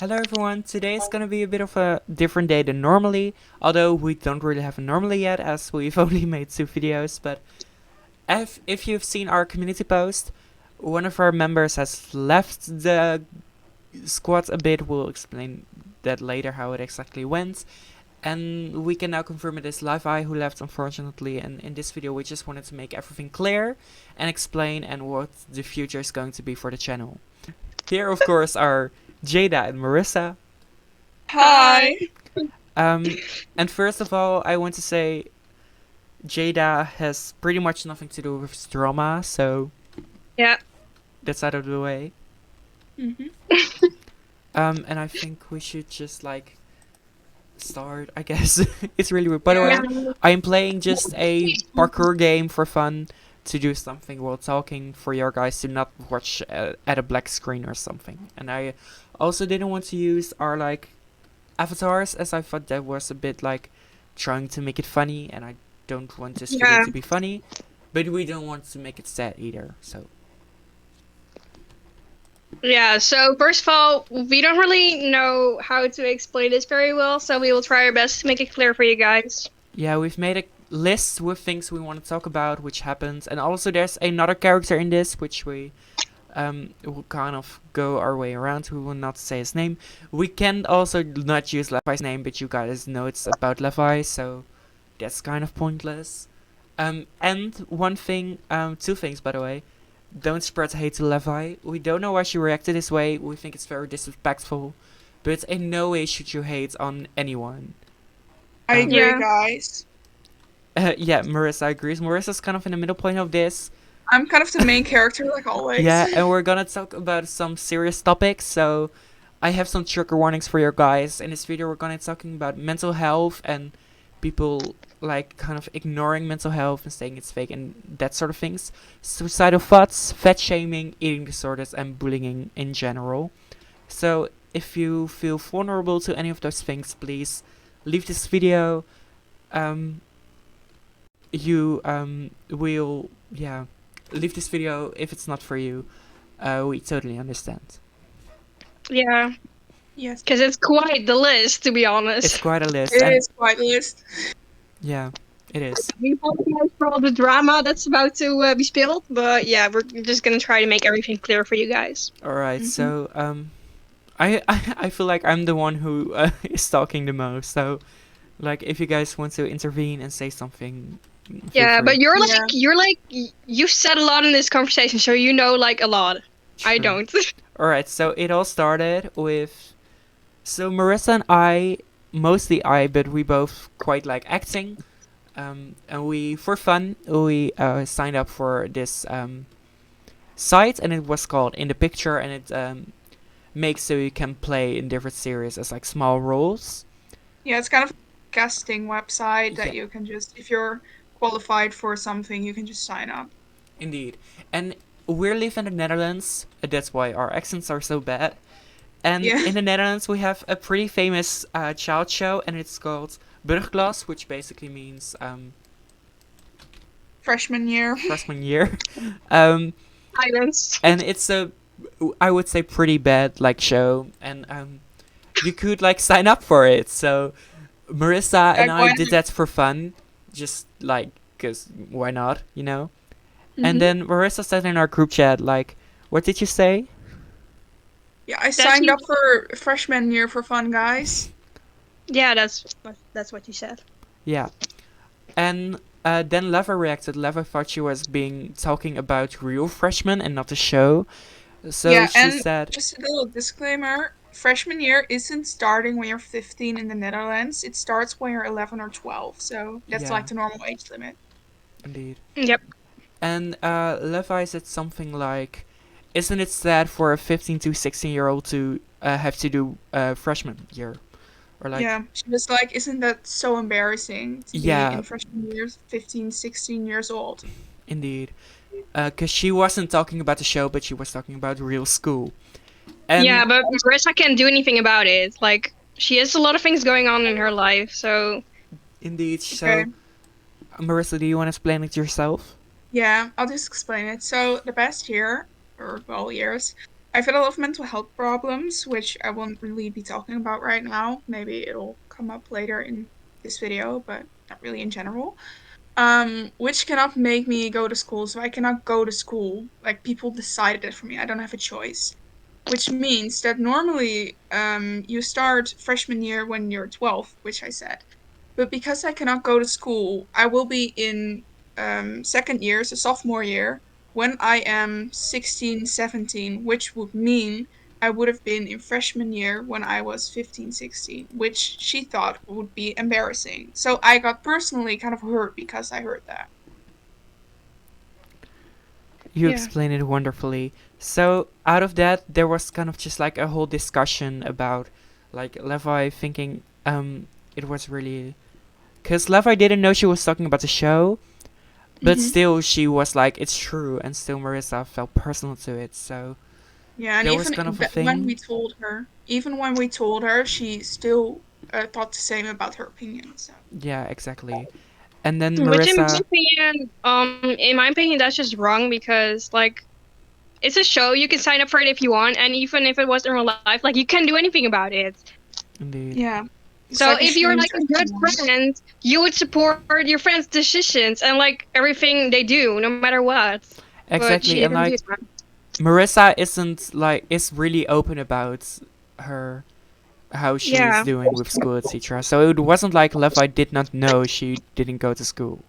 Hello everyone, today is gonna be a bit of a different day than normally, although we don't really have a normally yet as we've only made 2 videos, but if you've seen our community post, one of our members has left the squad a bit. We'll explain that later how it exactly went, and we can now confirm it is Levi who left, unfortunately, and in this video we just wanted to make everything clear and explain and what the future is going to be for the channel. Here of course are Jada and Marissa. Hi. And first of all, I want to say Jada has pretty much nothing to do with drama, so Yeah. that's out of the way. Mm-hmm. And I think we should just start, I guess. It's really weird. By the way, I am playing just a parkour game for fun to do something while talking for your guys to not watch at a black screen or something. And I also didn't want to use our avatars, as I thought that was a bit trying to make it funny, and I don't want this video to be funny, but we don't want to make it sad either, so. Yeah, so first of all, we don't really know how to explain this very well, so we will try our best to make it clear for you guys. Yeah, we've made a list with things we want to talk about, which happens, and also there's another character in this, which we will kind of go our way around. We will not say his name. We can also not use Levi's name, but you guys know it's about Levi, so that's kind of pointless. And one thing, 2 things by the way. Don't spread hate to Levi. We don't know why she reacted this way. We think it's very disrespectful, but in no way should you hate on anyone. I agree, Yeah. guys. Yeah, Marissa agrees. Marissa's kind of in the middle point of this. I'm kind of the main character, like always. Yeah, and we're gonna talk about some serious topics, so I have some trigger warnings for you guys. In this video we're gonna be talking about mental health and people kind of ignoring mental health and saying it's fake and that sort of things. Suicidal thoughts, fat shaming, eating disorders, and bullying in general. So if you feel vulnerable to any of those things, please leave this video. Leave this video if it's not for you. We totally understand. Yeah. Yes. Because it's quite the list, to be honest. It's quite a list. It is quite a list. Yeah, it is. We apologize for all the drama that's about to be spilled, but yeah, we're just gonna try to make everything clear for you guys. Alright, so, I feel like I'm the one who is talking the most, so, if you guys want to intervene and say something, Yeah, free. but you've said a lot in this conversation, so you know, a lot. I True. don't. Alright, so it all started with... So Marissa and I, mostly I, but we both quite like acting. And we, for fun, we signed up for this site, and it was called In the Picture, and it makes so you can play in different series as small roles. Yeah, it's kind of a casting website that Yeah. you can just, if you're qualified for something, you can just sign up. Indeed. And we live in the Netherlands, that's why our accents are so bad. And Yeah. in the Netherlands we have a pretty famous child show, and it's called Brugklas, which basically means Freshman year. freshman year. Silence. And it's a, I would say, pretty bad show, and you could sign up for it. So Marissa and I did that for fun, just cause why not, you know? And then Marissa said in our group chat, what did you say? Yeah, I signed up for freshman year for fun, guys. Yeah, that's what you said. Yeah. And then Levi reacted. Levi thought she was talking about real freshmen and not the show. So yeah, she and said... just a little disclaimer, freshman year isn't starting when you're 15 in the Netherlands. It starts when you're 11 or 12, so that's Yeah. the normal age limit. Indeed. Yep. And Levi said something like, isn't it sad for a 15 to 16-year-old to have to do freshman year? Or yeah, she was like, isn't that so embarrassing to be in freshman years, 15, 16 years old? Indeed. Because she wasn't talking about the show, but she was talking about real school. And yeah, but Marissa can't do anything about it. She has a lot of things going on in her life, so... Indeed, so... Okay. Marissa, do you want to explain it yourself? Yeah, I'll just explain it. So the past year, or well, years, I've had a lot of mental health problems, which I won't really be talking about right now. Maybe it'll come up later in this video, but not really in general. Which cannot make me go to school. So I cannot go to school. Like, people decided it for me. I don't have a choice. Which means that normally you start freshman year when you're 12, which I said. But because I cannot go to school, I will be in second year, so sophomore year, when I am 16, 17, which would mean I would have been in freshman year when I was 15, 16, which she thought would be embarrassing. So I got personally kind of hurt because I heard that. You Yeah. explained it wonderfully. So out of that, there was kind of just like a whole discussion about like Levi thinking it was really, because Levi didn't know she was talking about the show, but Mhm. still she was like it's true, and still Marissa felt personal to it. So Yeah, and there was even kind of a when we thing. told her, even when we told her, she still thought the same about her opinion. So Yeah, exactly. And then Which Marissa, in my opinion, that's just wrong because like it's a show. You can sign up for it if you want, and even if it was in real life, like you can't do anything about it. indeed. yeah, it's So like you if you're shouldn't like a judge good someone. friend, you would support your friend's decisions and like everything they do, no matter what. But she Exactly, and didn't do like that. Marissa isn't like is really open about her how she's Yeah. doing with school, etc. So it wasn't like Levi did not know she didn't go to school.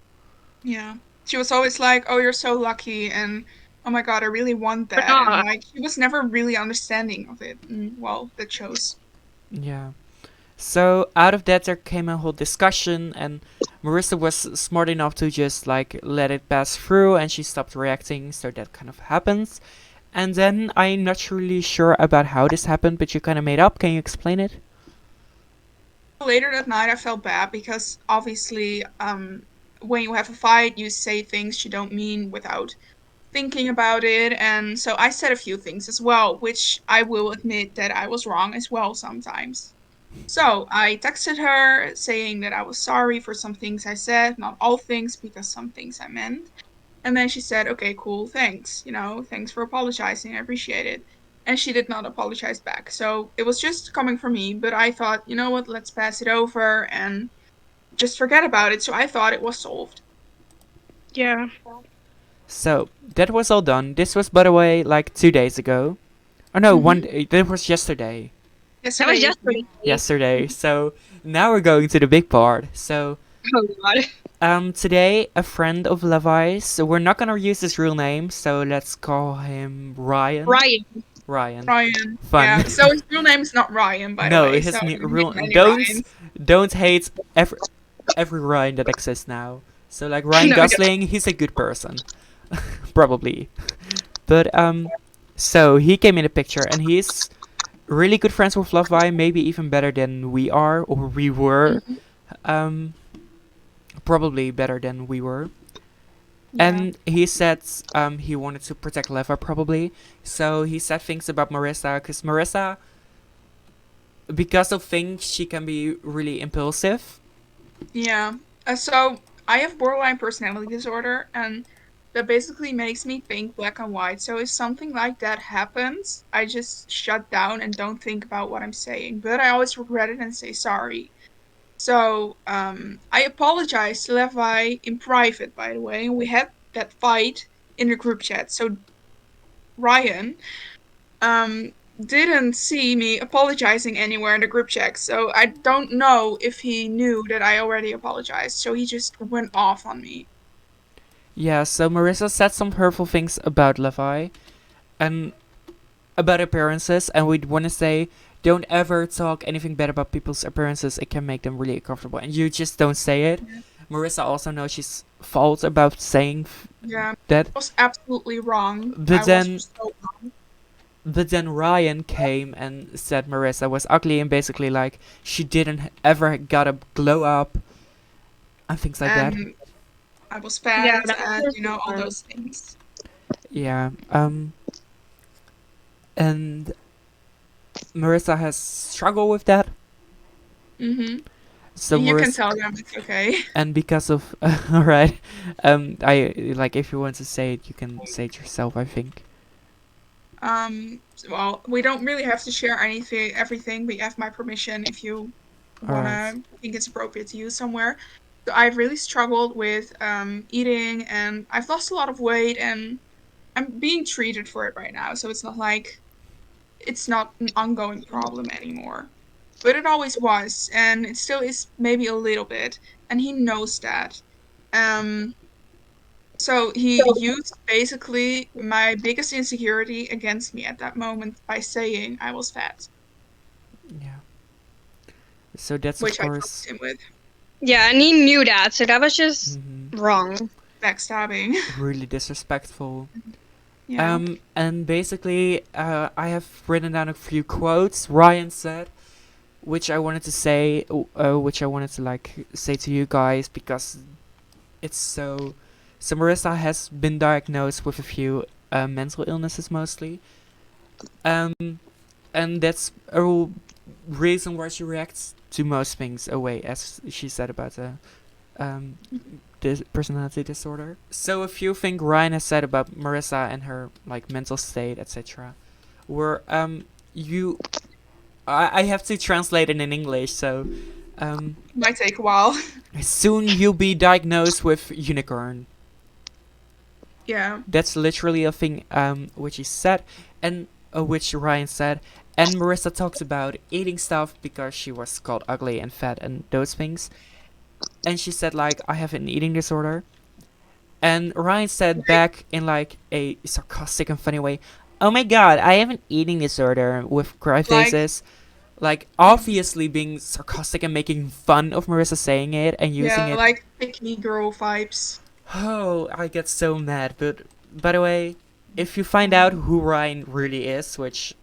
Yeah, she was always like, "Oh, you're so lucky," and "Oh my God, I really want Or that," and not. like she was never really understanding of it. And, well, that shows. Yeah. So out of that, there came a whole discussion, and Marissa was smart enough to just like let it pass through, and she stopped reacting. So that kind of happens. And then I'm not really sure about how this happened, but you kind of made up. Can you explain it? Later that night, I felt bad because obviously, when you have a fight, you say things you don't mean without thinking about it. And so I said a few things as well, which I will admit that I was wrong as well sometimes. So I texted her saying that I was sorry for some things I said, not all things, because some things I meant. And then she said, "Okay, cool, thanks. Thanks for apologizing. I appreciate it." And she did not apologize back. So it was just coming from me, but I thought, you know what, let's pass it over and just forget about it. So I thought it was solved. Yeah. So that was all done. This was, by the way, like 2 days ago. Oh no, Mm-hmm. that was yesterday. That was Yesterday yesterday. evening. Yesterday. So now we're going to the big part. So Oh god. today a friend of Levi's. So we're not gonna use his real name. So let's call him Ryan. Ryan. Ryan. Ryan. Fun. Yeah. So his real name is not Ryan, by the No, way. it So has I'm real. hitting any Don't Ryans. don't hate every Ryan that exists now. So like Ryan No, no. Gosling, he's a good person, probably. But so he came in the picture, and he's really good friends with Levi, maybe even better than we are or we were. Mhm. Um, probably better than we were. Yeah. And he said he wanted to protect Levi probably. So he said things about Marissa, because Marissa, because of things, she can be really impulsive. Yeah. So I have borderline personality disorder, and that basically makes me think black and white. So if something like that happens, I just shut down and don't think about what I'm saying. But I always regret it and say sorry. So I apologized to Levi in private, by the way, and we had that fight in the group chat. So Ryan um didn't see me apologizing anywhere in the group chat. So I don't know if he knew that I already apologized. So he just went off on me. Yeah, so Marissa said some hurtful things about Levi and about appearances, and we'd want to say don't ever talk anything bad about people's appearances. It can make them really uncomfortable, and you just don't say it. Yeah. Marissa also knows she's fault about saying Yeah. that, I was absolutely wrong. but I was then so wrong. but then Ryan came and said Marissa was ugly, and basically like she didn't ever got a glow up and things like that. And I was Yeah, fat that and was all those things. Yeah. And Marissa has struggled with that. Mm-hmm. So You can Marissa, tell them it's okay. and because of all right, I like if you want to say it, you can say it yourself. I think. Well, we don't really have to share everything, but you have my permission if you Alright. think it's appropriate to use somewhere. So I've really struggled with eating, and I've lost a lot of weight, and I'm being treated for it right now. So it's not like it's not an ongoing problem anymore. But it always was, and it still is maybe a little bit, and he knows that. Um, so he used basically my biggest insecurity against me at that moment by saying I was fat, Yeah. So that's of which I course trusted him with. Yeah, and he knew that, so that was just mhm, wrong. Backstabbing. really disrespectful. Yeah. And basically, I have written down a few quotes Ryan said, which I wanted to say, which I wanted to like say to you guys because it's so. So Marissa has been diagnosed with a few mental illnesses mostly, um, and that's a reason why she reacts to most things away, as she said about the um, personality disorder. So a few things Ryan has said about Marissa and her like mental state, etc. Were you I have to translate it in English, so Might take a while. soon you'll be diagnosed with unicorn. Yeah. That's literally a thing which he said, and which Ryan said. And Marissa talked about eating stuff because she was called ugly and fat and those things. And she said like I have an eating disorder. And Ryan said back in like a sarcastic and funny way, "Oh my god, I have an eating disorder," with cry faces. Like obviously being sarcastic and making fun of Marissa saying it and using Yeah, it. like pick me girl vibes. Oh, I get so mad. But by the way, if you find out who Ryan really is, which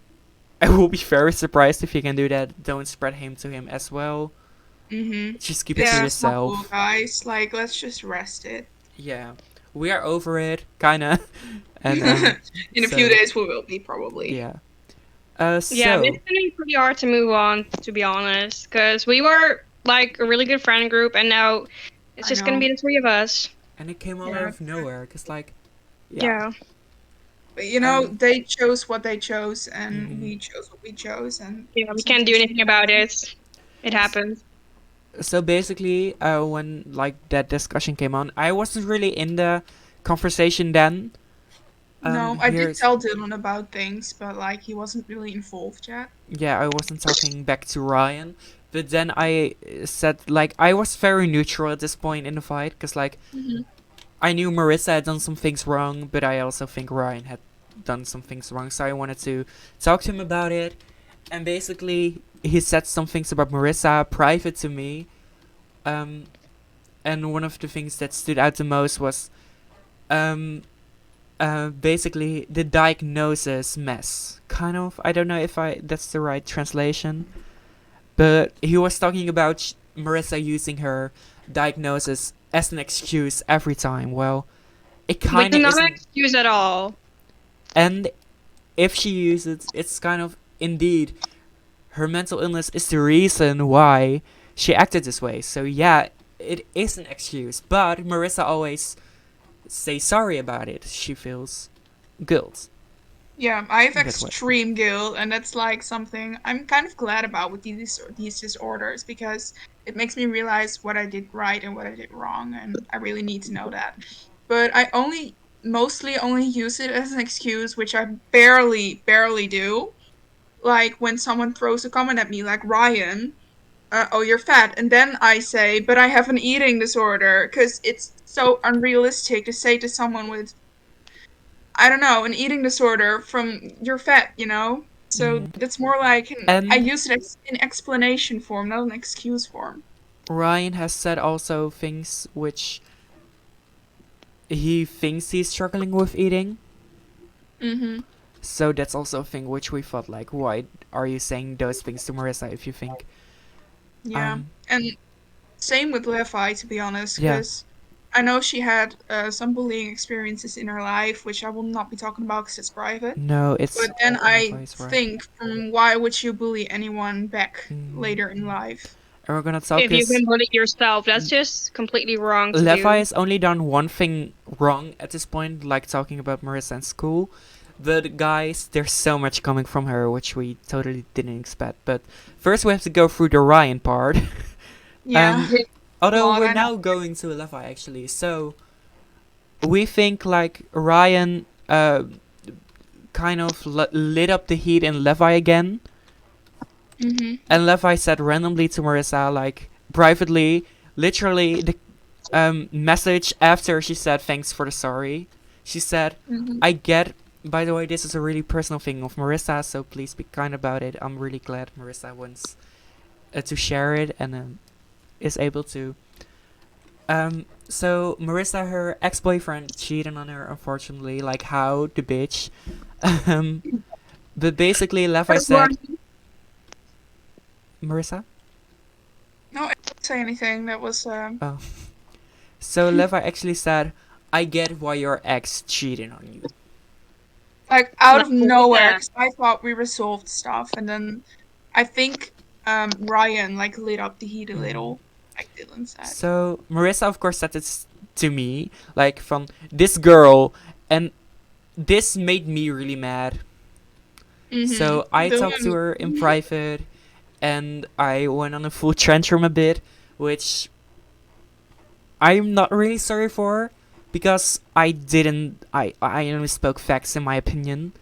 I will be very surprised if you can do that, don't spread him to him as well. Just keep it to Yeah, it's not cool, yourself. guys. Like, let's just rest it. Yeah, we are over it, kinda. And In a few days, we will be probably. yeah. Yeah, but So it's gonna be pretty hard to move on, to be honest, because we were like a really good friend group, and now it's I just gonna know. be the three of us. and it came all Yeah. out of nowhere, cause like, yeah. Yeah. But you know, Um, they chose what they chose, and mhm. we chose what we chose, and Yeah, we some can't do things anything about it. It happens. So basically, when like that discussion came on, I wasn't really in the conversation then. No, I did Here's tell Dylan about things, but like he wasn't really involved yet. yeah, I wasn't talking back to Ryan, but then I said like I was very neutral at this point in the fight, cause like I knew Marissa had done some things wrong, but I also think Ryan had done some things wrong, so I wanted to talk to him about it. And basically, he said some things about Marissa private to me. Um, and one of the things that stood out the most was, basically the diagnosis mess. Kind of. I don't know if that's the right translation, but he was talking about Marissa using her diagnosis as an excuse every time. Well, it But kind of not an isn't. excuse at all. And if she uses it, it's kind of indeed her mental illness is the reason why she acted this way. So yeah, it is an excuse. But Marissa always say sorry about it. She feels guilt. Yeah, I have That way. extreme guilt, and that's like something I'm kind of glad about with these disorders because it makes me realize what I did right and what I did wrong, and I really need to know that. But I mostly only use it as an excuse, which I barely do. Like when someone throws a comment at me, like Ryan, "Oh, you're fat," and then I say, "But I have an eating disorder," because it's so unrealistic to say to someone with I don't know, an eating disorder from you're fat, you know? So that's more like I And use it as an explanation form, not an excuse form. Ryan has said also things which he thinks he's struggling with eating. Mm-hmm. So that's also a thing which we felt like, why are you saying those things to Marissa if you think? Yeah. And same with Levi, to be honest, Yeah. because I know she had some bullying experiences in her life, which I will not be talking about because it's private. No, it's But then I Levi's right. think, why would you bully anyone back Mhm. later in life? And we're gonna talk If you this. can bully yourself, that's just completely wrong to Levi do. has only done one thing wrong at this point, like talking about Marissa in school. But guys, there's so much coming from her, which we totally didn't expect. But first we have to go through the Ryan part. Yeah. Although Well, we're I know. now going to Levi actually. So we think like Ryan kind of lit up the heat in Levi again. And Levi said randomly to Marissa, like privately, literally the message after she said thanks for the sorry. She said, I get, by the way, this is a really personal thing of Marissa, so please be kind about it. I'm really glad Marissa wants to share it and is able to. So Marissa, her ex-boyfriend, cheated on her, unfortunately. Like, how? The bitch. But basically, Levi said... Marissa? No, I didn't say anything. That was Oh. So Levi actually said, I get why your ex cheated on you. like out of Like, nowhere. yeah. 'Cause I thought we resolved stuff, and then I think Ryan like lit up the heat a little, like Dylan said. So Marissa, of course, said this to me, like from this girl, and this made me really mad. So I talked to her in private, and I went on a full tantrum a bit, which I'm not really sorry for, because I only spoke facts in my opinion.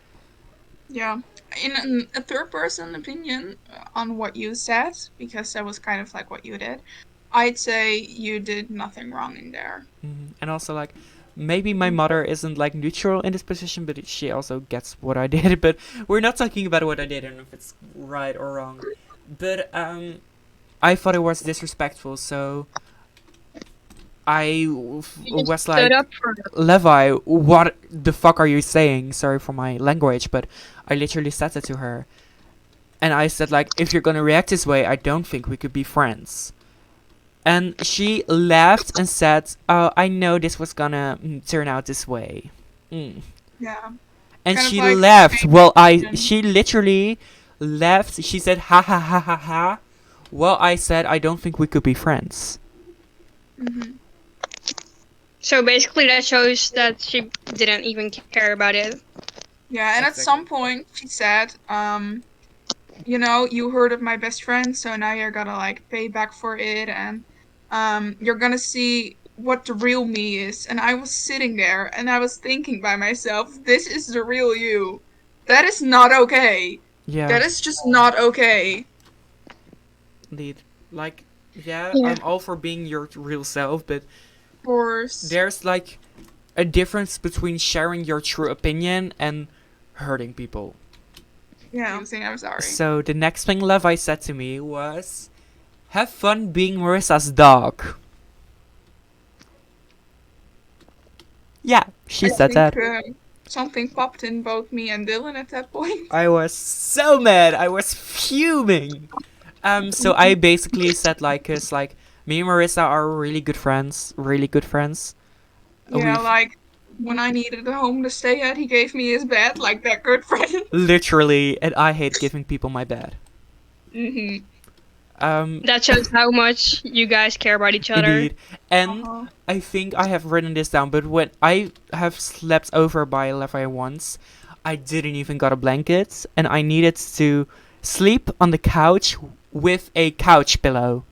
Yeah, in a third person opinion on what you said, because that was kind of like what you did, I'd say you did nothing wrong in there. And also, like, maybe my mother isn't like neutral in this position, but she also gets what I did. But we're not talking about what I did and if it's right or wrong. But I thought it was disrespectful, so I was like, Stood up for her. Levi, what the fuck are you saying? Sorry for my language, but I literally said it to her. And I said, like, if you're gonna react this way, I don't think we could be friends. And she laughed and said, oh, I know this was gonna turn out this way. Yeah. And Kind of she like laughed. Well, expectation. she literally laughed. She said, ha ha ha ha ha. Well, I said, I don't think we could be friends. So basically, that shows that she didn't even care about it. Yeah, and at some point she said, you know, you hurted my best friend, so now you're gonna like pay back for it, and you're gonna see what the real me is. And I was sitting there and I was thinking by myself, this is the real you. That is not okay. Yeah. That is just not okay. Indeed. Like, yeah, Yeah. I'm all for being your real self, but Of course. there's like a difference between sharing your true opinion and hurting people. Yeah, I'm sorry. So the next thing Levi said to me was, have fun being Marissa's dog. Yeah, she said that. Something popped in both me and Dylan at that point. I was so mad. I was fuming. So I basically said like, 'cause like me and Marissa are really good friends. Really good friends. Yeah, We've- like when I needed a home to stay at, he gave me his bed, like that good friend. Literally, and I hate giving people my bed. That shows how much you guys care about each other. Indeed. And I think I have written this down, but when I have slept over by Levi once, I didn't even got a blanket, and I needed to sleep on the couch with a couch pillow.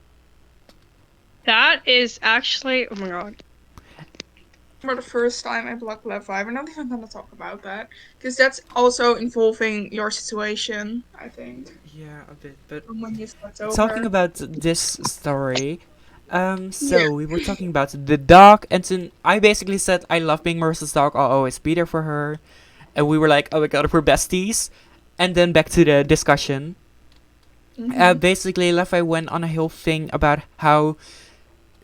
That is actually, oh my god. For the first time I blocked Levi, we're not even gonna talk about that, because that's also involving your situation, I think. Yeah, a bit, but From when you slept over. talking about this story, so we were talking about the dog, and then I basically said I love being Marissa's dog, I'll always be there for her, and we were like, oh my god, we're besties, and then back to the discussion. Basically, Levi went on a whole thing about how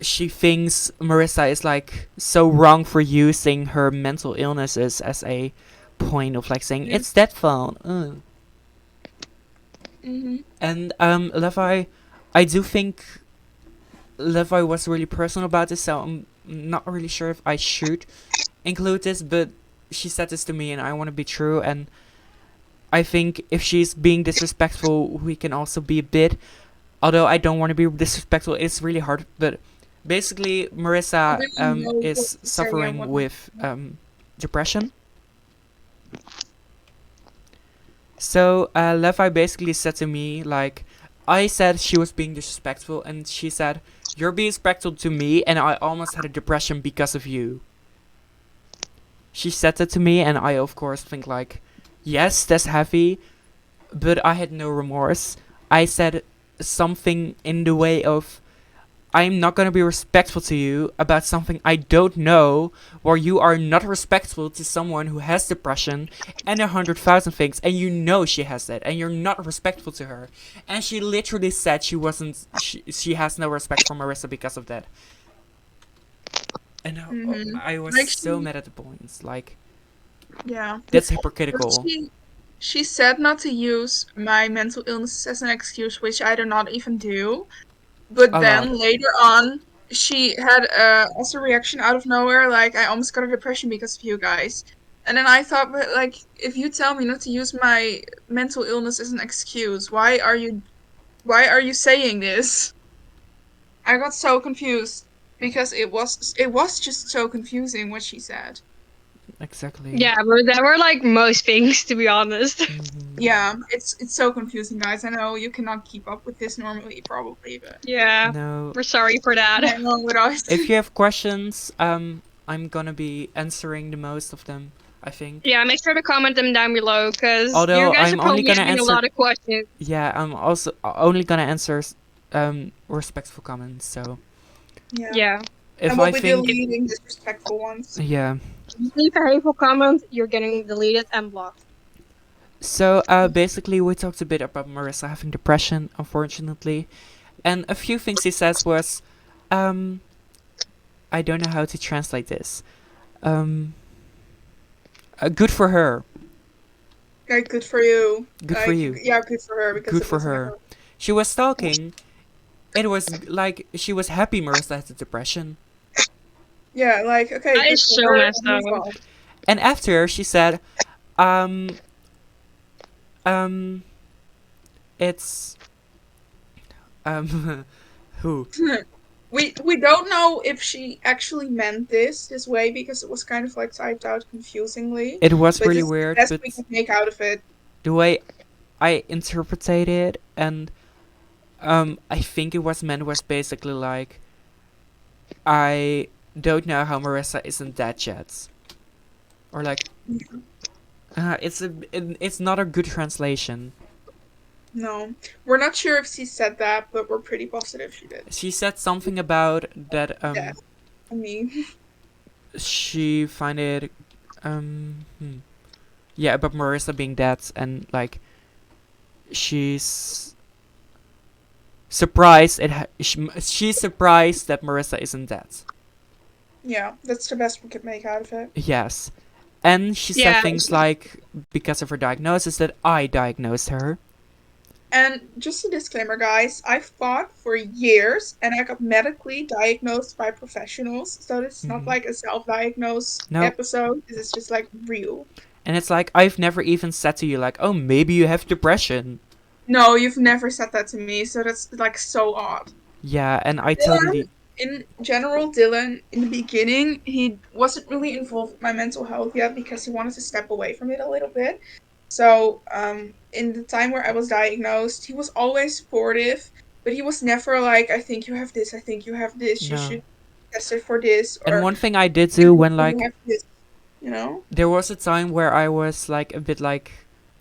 she thinks Marissa is like so wrong for using her mental illnesses as a point of like saying it's that fault. And Levi, I do think Levi was really personal about this, so I'm not really sure if I should include this, but she said this to me and I want to be true, and I think if she's being disrespectful, we can also be a bit, although I don't want to be disrespectful, it's really hard, but basically Marissa is suffering with depression. So Levi basically said to me, like, I said she was being disrespectful, and she said, "You're being disrespectful to me, and I almost had a depression because of you." She said that to me, and I of course think like, yes, that's heavy, but I had no remorse. I said something in the way of, I'm not gonna be respectful to you about something I don't know, or you are not respectful to someone who has depression and 100,000 things, and you know she has that, and you're not respectful to her. And she literally said she has no respect for Marissa because of that. And I was Like so mad at the points. Like, yeah. that's But hypocritical. she said not to use my mental illness as an excuse, which I do not even do. But A then lot. later on, she had also a reaction out of nowhere, like, I almost got a depression because of you guys. And then I thought, but like, if you tell me not to use my mental illness as an excuse, why are you saying this? I got so confused because it was just so confusing what she said. Exactly. Yeah, but there were like most things, to be honest. Mhm. Yeah, it's so confusing, guys. I know you cannot keep up with this normally, probably, but Yeah, No. we're sorry for that. I know what I If you have questions, I'm gonna be answering the most of them, I think. Yeah, make sure to comment them down below, because you Although guys are I'm only probably gonna having a answer, lot of questions. yeah, I'm also only gonna answer respectful comments. So yeah. Yeah. if And we'll I be think, deleting disrespectful ones. yeah. If you leave a hateful comment, you're getting deleted and blocked. So basically we talked a bit about Marissa having depression, unfortunately, and a few things he says was, um, I don't know how to translate this. Um, good for her. Like, good for you. Good for Like, you. yeah, good for her because Good it for was her. never. She was talking. It was like she was happy Marissa had the depression. Yeah, like, okay, That good is for so her. messed And up. move on. And after she said, um, um, it's, who? We don't know if she actually meant this way because it was kind of like typed out confusingly. It was But really this is the weird, best but we can make out of it. the way I interpreted it, and I think it was meant was basically like, I don't know how Marissa isn't dead yet, or like, it's not a good translation. No, we're not sure if she said that, but we're pretty positive she did. She said something about that. Yeah, I mean, She find it, um, hmm. yeah, about Marissa being dead, and like, she's surprised. She's surprised that Marissa isn't dead. yeah, that's the best we could make out of it. Yes, and she said Yeah. things like, because of her diagnosis, that I diagnosed her. And just a disclaimer, guys, I fought for years and I got medically diagnosed by professionals. So this is not Mhm. like a self-diagnosed No. episode. This is just like real. And it's like, I've never even said to you, like, oh, maybe you have depression. No, you've never said that to me, so that's like so odd. Yeah, and I Dylan, totally. in general, Dylan, in the beginning, he wasn't really involved with my mental health yet because he wanted to step away from it a little bit. So, in the time where I was diagnosed, he was always supportive, but he was never like, I think you have this, I think you have this, you No. should test it for this, And or one thing I did do when, you like, have this, you know? there was a time where I was, like, a bit, like,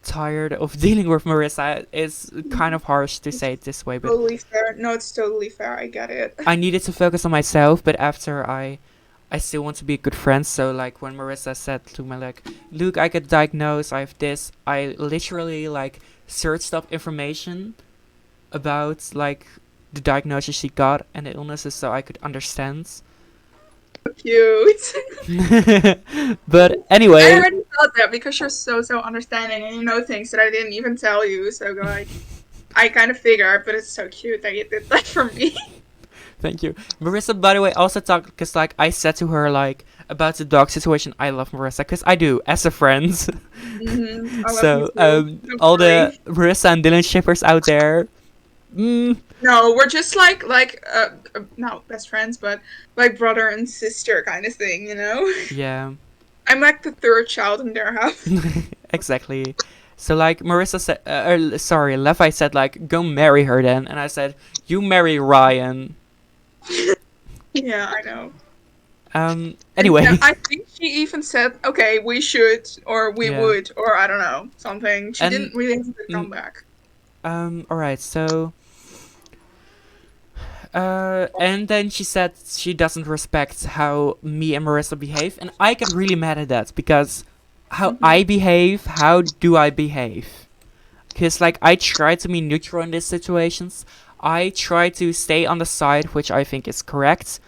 tired of dealing with Marissa. It's kind of harsh to say it this way, but Totally fair. No, it's totally fair. I get it. I needed to focus on myself. But after I still want to be a good friend. So, like, when Marissa said to me, like, Luke, I got diagnosed, I have this, I literally, like, searched up information about, like, the diagnosis she got and the illnesses so I could understand. Cute. But I anyway, already thought that because you're so understanding and you know things that I didn't even tell you. So like, I kind of figured, but it's so cute that you did that for me. thank you. Marissa, by the way, also talked, because, like, I said to her, like, about the dog situation. I love Marissa, because I do, as a friend. Mm-hmm. I love So, you too. Don't all worry. the Marissa and Dylan shippers out there, No, we're just like not best friends, but like brother and sister kind of thing, you know? yeah, I'm like the third child in their house. exactly. So like Marissa said, sorry, Levi said like, go marry her then, and I said, you marry Ryan. Yeah, I know. Anyway. And I think she even said, okay, we should, or we Yeah. would, or I don't know, something. She And didn't really have a good mm, comeback. alright, so and then she said she doesn't respect how me and Marissa behave, and I get really mad at that because how I behave, how do I behave? Because like I try to be neutral in these situations. I try to stay on the side which I think is correct.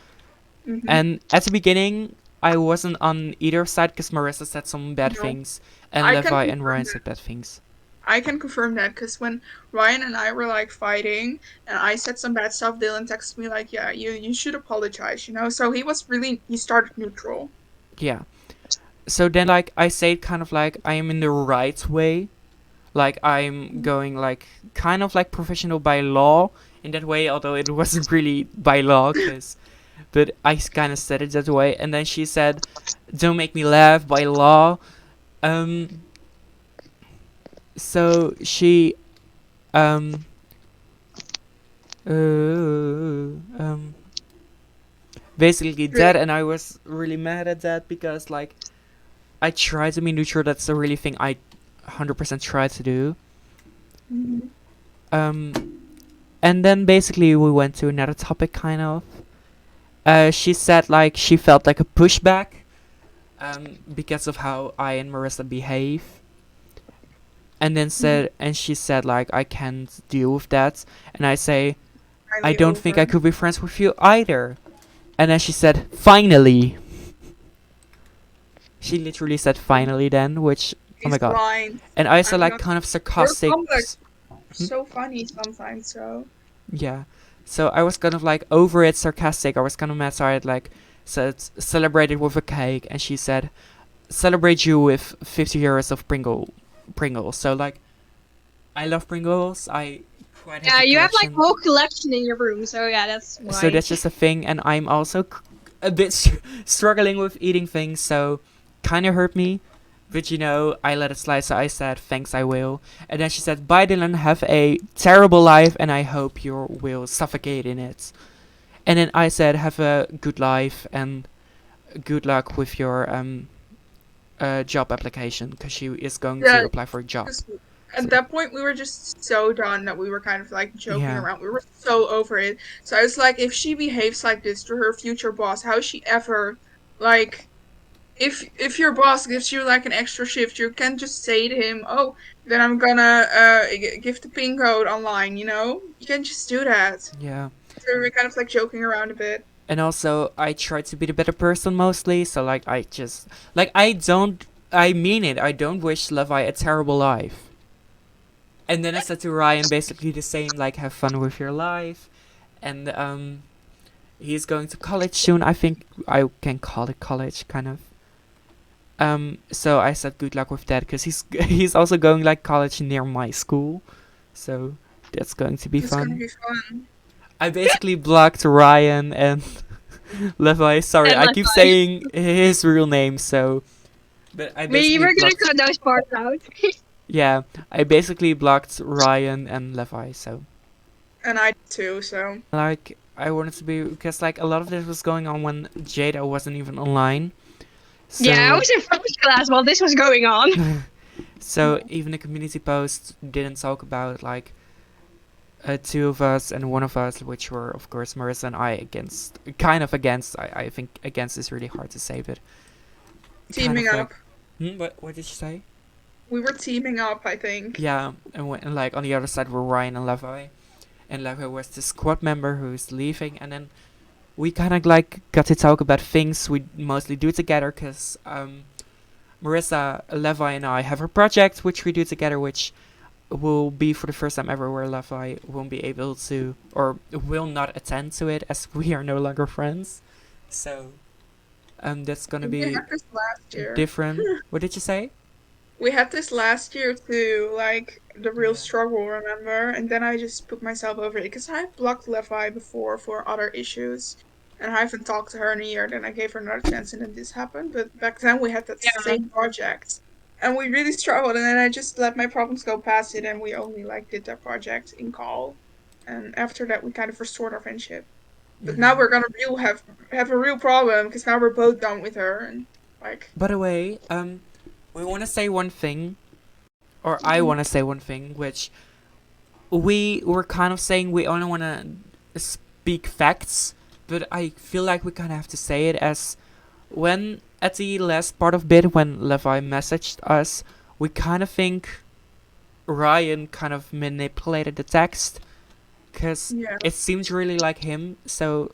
And at the beginning, I wasn't on either side because Marissa said some bad No. things, and I can Levi and confirm Ryan that. said bad things. I can confirm that because when Ryan and I were like fighting and I said some bad stuff, Dylan texted me like, yeah, you should apologize, you know? So he started neutral. Yeah. So then like I say kind of like I am in the right way. Like I'm going like kind of like professional by law in that way, although it wasn't really by law, but I kind of said it that way. And then she said, "Don't make me laugh by law." So she um basically that, and I was really mad at that because like I try to be neutral. That's the really thing I 100% try to do. And then basically we went to another topic kind of. She said like she felt like a pushback because of how I and Marissa behave. And then she said like I can't deal with that, and I say I don't think I could be friends with you either. And then she said finally. She literally said finally then, which oh my god. Blind. And I said like kind of sarcastic. So funny sometimes, so. Yeah. So I was kind of like over it, sarcastic. I was kind of mad, so I had like said celebrate it with a cake, and she said celebrate you with 50 euros of Pringles. So like I love Pringles. I quite have a you have like collection. a whole collection in your room, so yeah, that's why. So that's just a thing, and I'm also a bit struggling with eating things, so kind of hurt me. But you know, I let it slide, so I said, thanks, I will. And then she said, bye Dylan, have a terrible life, and I hope you will suffocate in it. And then I said, have a good life, and good luck with your job application, because she is going to apply for a job. At that point, we were just so done that we were kind of like joking Yeah. around. We were so over it. So I was like, if she behaves like this to her future boss, how is she ever, like, if your boss gives you like an extra shift, you can't just say to him, oh, then I'm gonna give the pin code online, you know? You can't just do that. Yeah. So we were kind of like joking around a bit. And also, I try to be the better person mostly, so like I just like I mean it. I don't wish Levi a terrible life. And then I said to Ryan basically the same, like have fun with your life, and he's going to college soon. I think I can call it college, kind of. So I said good luck with that, because he's also going like college near my school, so that's going to be It's fun. gonna be fun. I basically blocked Ryan and Levi. Sorry, And I keep Levi. saying his real name, so. But I basically We were gonna blocked. cut those parts out. Yeah, I basically blocked Ryan and Levi, so. And I too, so. Like, I wanted to be, because like a lot of this was going on when Jada wasn't even online. So, Yeah, I was in first class while this was going on. So even the community post didn't talk about like two of us and one of us, which were of course Marissa and I against. I think against is really hard to say, but Teaming up. What did you say? We were teaming up, I think. Yeah, and like on the other side were Ryan and Levi, and Levi was the squad member who's leaving, and then we kind of like got to talk about things we mostly do together, because Marissa, Levi, and I have a project which we do together, which will be for the first time ever where Levi won't be able to, or will not attend to it, as we are no longer friends. So, that's gonna We be had this last year. different. What did you say? We had this last year too, like the real Yeah. struggle, remember? And then I just put myself over it because I blocked Levi before for other issues, and I haven't talked to her in a year. Then I gave her another chance, and then this happened. But back then we had that Yeah. same project, And we really struggled, and then I just let my problems go past it, and we only like did that project in call. And after that, we kind of restored our friendship. But now we're gonna have a real problem because now we're both done with her, and like. By the way, we want to say one thing, or I want to say one thing, which we were kind of saying we only want to speak facts, but I feel like we kind of have to say it as when at the last part of bit when Levi messaged us, we kind of think Ryan kind of manipulated the text because Yeah. it seems really like him. So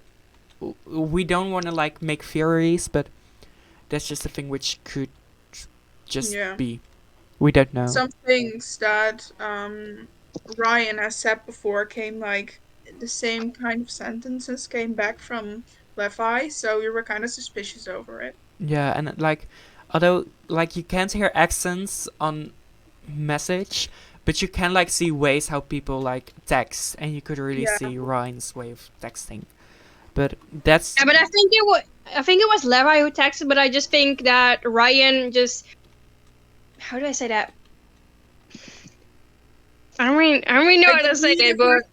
we don't want to like make theories, but that's just a thing which could just Yeah. be. We don't know. Some things that Ryan has said before came like the same kind of sentences came back from Levi, so we were kind of suspicious over it. Yeah, and like, although like you can't hear accents on message, but you can like see ways how people like text, and you could really Yeah. see Ryan's way of texting. But that's Yeah, but I think it was Levi who texted, but I just think that Ryan just, how do I say that? I don't really know Like, how to say it, but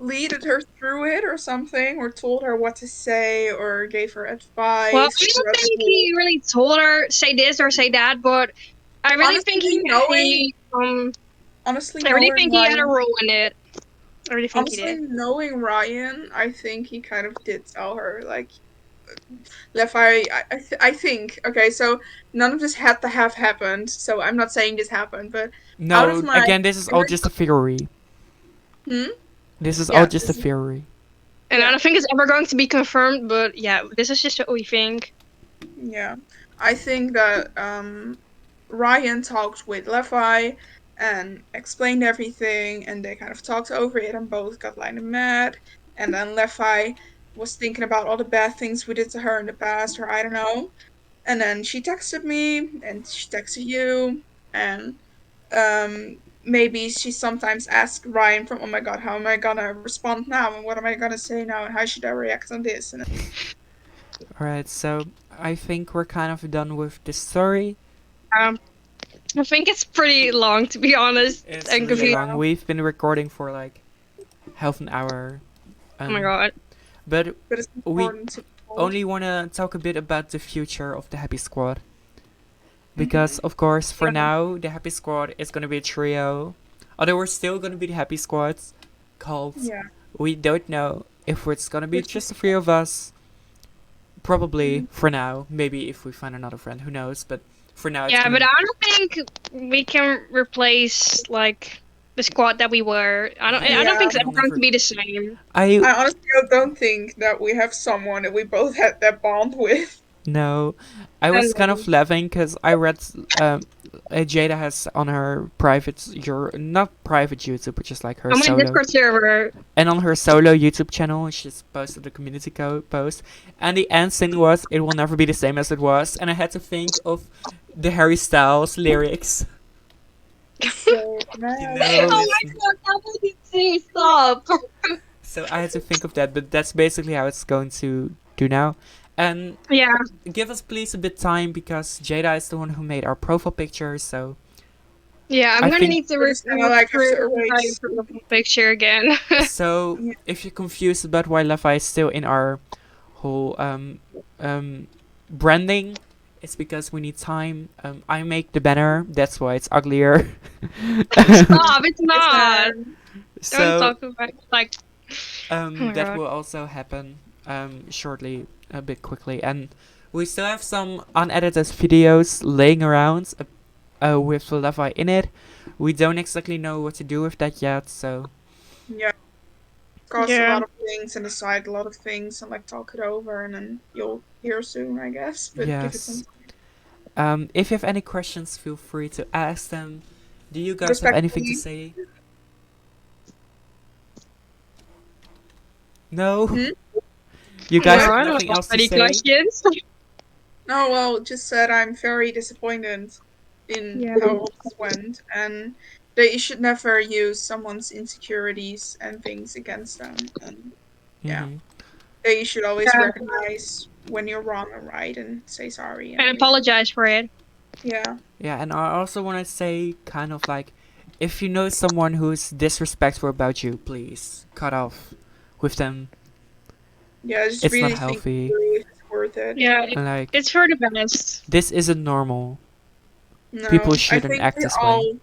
leaded her through it or something, or told her what to say, or gave her advice. well, I don't think he really told her say this or say that, but I really think Honestly, I really knowing think he had a Ryan, role in it. I really think he honestly, did. knowing Ryan, I think he kind of did tell her, like, Levi, I think, okay, so none of this had to have happened, so I'm not saying this happened, but out no. of my Again, this is all just a theory. This is all Yeah, just a theory. And I Yeah. don't think it's ever going to be confirmed, but yeah, this is just what we think. Yeah, I think that Ryan talked with Levi and explained everything, and they kind of talked over it, and both got kind of mad. And then Levi was thinking about all the bad things we did to her in the past, or I don't know. And then she texted me, and she texted you, and maybe she sometimes asks Ryan from, "Oh my God, how am I gonna respond now? And what am I gonna say now? And how should I react on this?" And Alright, so I think we're kind of done with this story. I think it's pretty long, to be honest. It's and really confusing. long. We've been recording for like half an hour. Oh my god. But it's we important to only want to talk a bit about the future of the Happy Squad. Because, of course, for Yeah. now, the Happy Squad is going to be a trio. Although we're still going to be the Happy Squads called. Yeah. We don't know if it's going to be Which just the three of us. Probably Mhm. for now. Maybe if we find another friend, who knows. But for now, it's Yeah, gonna but I don't think we can replace like the squad that we were. I don't Yeah. think it's We'll ever going never- to be the same. I honestly don't think that we have someone that we both had that bond with. No, I was kind of laughing because I read Jada has on her private, not private YouTube, but just like her On my solo, Discord server. and on her solo YouTube channel, she just posted a community post, and the end thing was, "It will never be the same as it was," and I had to think of the Harry Styles lyrics. So, man. You know, Oh my god, how did you say stop? So I had to think of that, but that's basically how it's going to do now. And Yeah. give us please a bit time because Jada is the one who made our profile picture, so Yeah, I'm I gonna think- need to We're just gonna, like, have to erase. picture again. so Yeah. if you're confused about why Levi is still in our whole branding, it's because we need time. I make the banner, that's why it's uglier. Stop, it's not. So Don't talk about like my that God. will also happen shortly, a bit quickly, and we still have some unedited videos laying around with Levi in it. We don't exactly know what to do with that yet, so Yeah. Cost a Yeah. lot of things and decide a lot of things and like talk it over, and then you'll hear soon, I guess. But give it yes. some If you have any questions, feel free to ask them. Do you guys have anything to say? No? You guys Yeah, have I don't nothing have else to any say? questions. No, well, just said I'm very disappointed in Yeah. how this went, and they should never use someone's insecurities and things against them. And yeah, Mhm. they should always Yeah. recognize when you're wrong and right and say sorry. And apologize for it. Yeah. Yeah, and I also want to say, kind of like, if you know someone who's disrespectful about you, please cut off with them. Yeah, just It's not really think healthy. through if it's worth it. Yeah, And like, it's for the best. this isn't normal. No, People I shouldn't think act this way.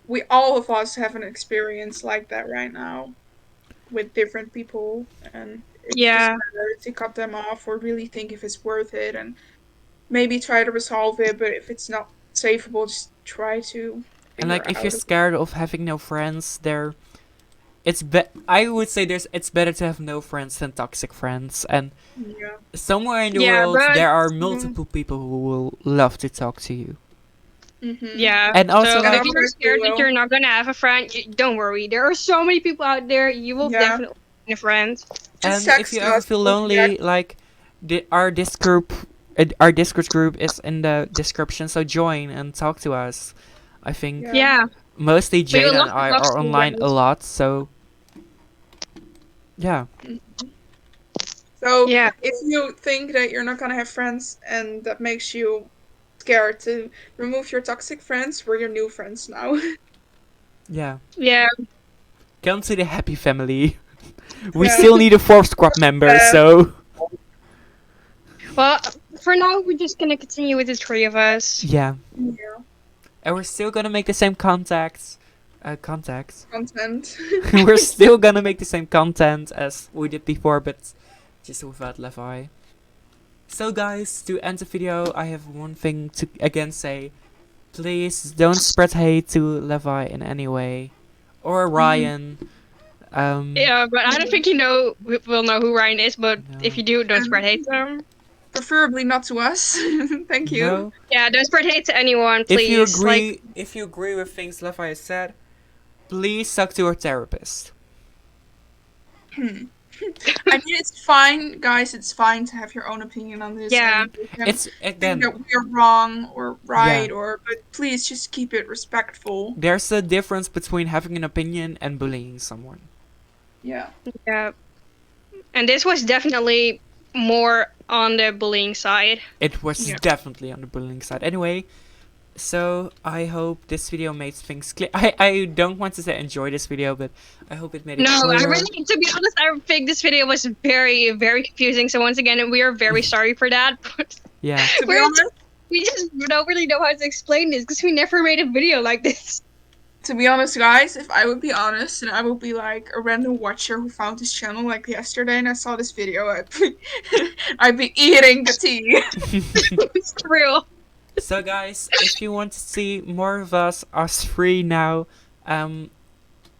we all of us have an experience like that right now with different people, and it's just Yeah, better to cut them off or really think if it's worth it, and maybe try to resolve it. But if it's not safeable, just try to And like, figure if you're out. scared of having no friends, I would say it's better to have no friends than toxic friends. And Yeah. somewhere in the yeah, world, but there are multiple people who will love to talk to you. Mm-hmm. yeah. And also, So like, if you're scared that you're not gonna have a friend, don't worry. There are so many people out there. You will Yeah. definitely find a friend. Just and if text you ever us. feel We'll be lonely, like, our Discord group is in the description, so join and talk to us. I think Yeah. Yeah, mostly we would Jada and love to I talk are to you online a guys. lot, so yeah. So Yeah, if you think that you're not gonna have friends and that makes you scared to remove your toxic friends, we're your new friends now. Yeah. yeah. Come to the happy family. We Yeah. still need a fourth squad member, Yeah. so Well, for now, we're just gonna continue with the three of us. yeah. Yeah. And we're still gonna make the same contacts. Content. We're still gonna make the same content as we did before, but just without Levi. So guys, to end the video, I have one thing to again say. Please don't spread hate to Levi in any way. Or Ryan. Yeah, but I don't think will know who Ryan is. But No. if you do, don't spread hate to him. Preferably not to us. Thank you. No. Yeah, don't spread hate to anyone, please. If you agree with things Levi has said, please talk to your therapist. I mean, it's fine, guys. It's fine to have your own opinion on this. Yeah. And you can It's think again, that we're wrong or right, Yeah. but please just keep it respectful. there's a difference between having an opinion and bullying someone. Yeah. Yeah. And this was definitely more on the bullying side. It was Yeah. definitely on the bullying side. Anyway, so I hope this video made things clear. I don't want to say enjoy this video, but I hope it made it No, clear. I really, to be honest, I think this video was very, very confusing. So once again, we are very sorry for that. Yeah. To be honest, We just don't really know how to explain this because we never made a video like this. guys, if I would be honest and I would be like a random watcher who found this channel like yesterday and I saw this video, I'd be eating the tea. It's real. So guys, if you want to see more of us three now,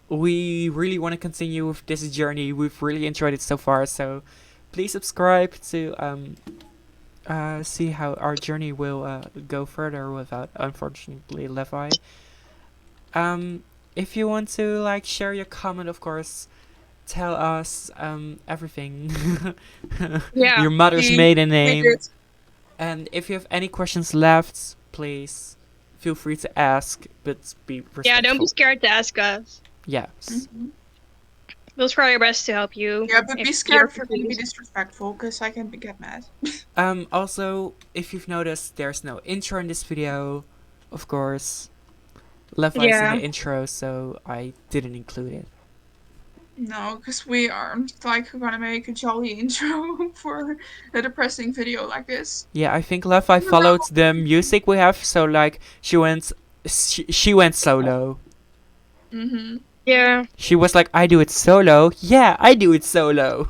we really want to continue with this journey. We've really enjoyed it so far, so please subscribe to see how our journey will go further without, unfortunately, Levi. If you want to like share your comment, of course, tell us everything. Yeah. Your mother's We- maiden We name. did. And if you have any questions left, please feel free to ask, but be respectful. Yeah, don't be scared to ask us. Yes. Mhm. We'll try our best to help you. Yeah, but if be you're scared for me to be confused. disrespectful, because I can get mad. Also, if you've noticed, there's no intro in this video, of course. Levi's Yeah. in the intro, so I didn't include it. No, because we aren't like gonna make a jolly intro for a depressing video like this. Yeah, I think Levi followed the music we have, so like she went solo. Mm-hmm. Yeah, She was like, I do it solo. Yeah, I do it solo.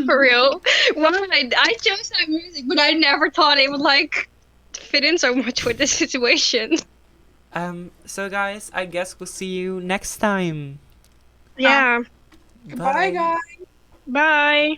for real. Well, I chose that music, but I never thought it would like fit in so much with the situation. So guys, I guess we'll see you next time. Yeah. Goodbye, guys. Bye.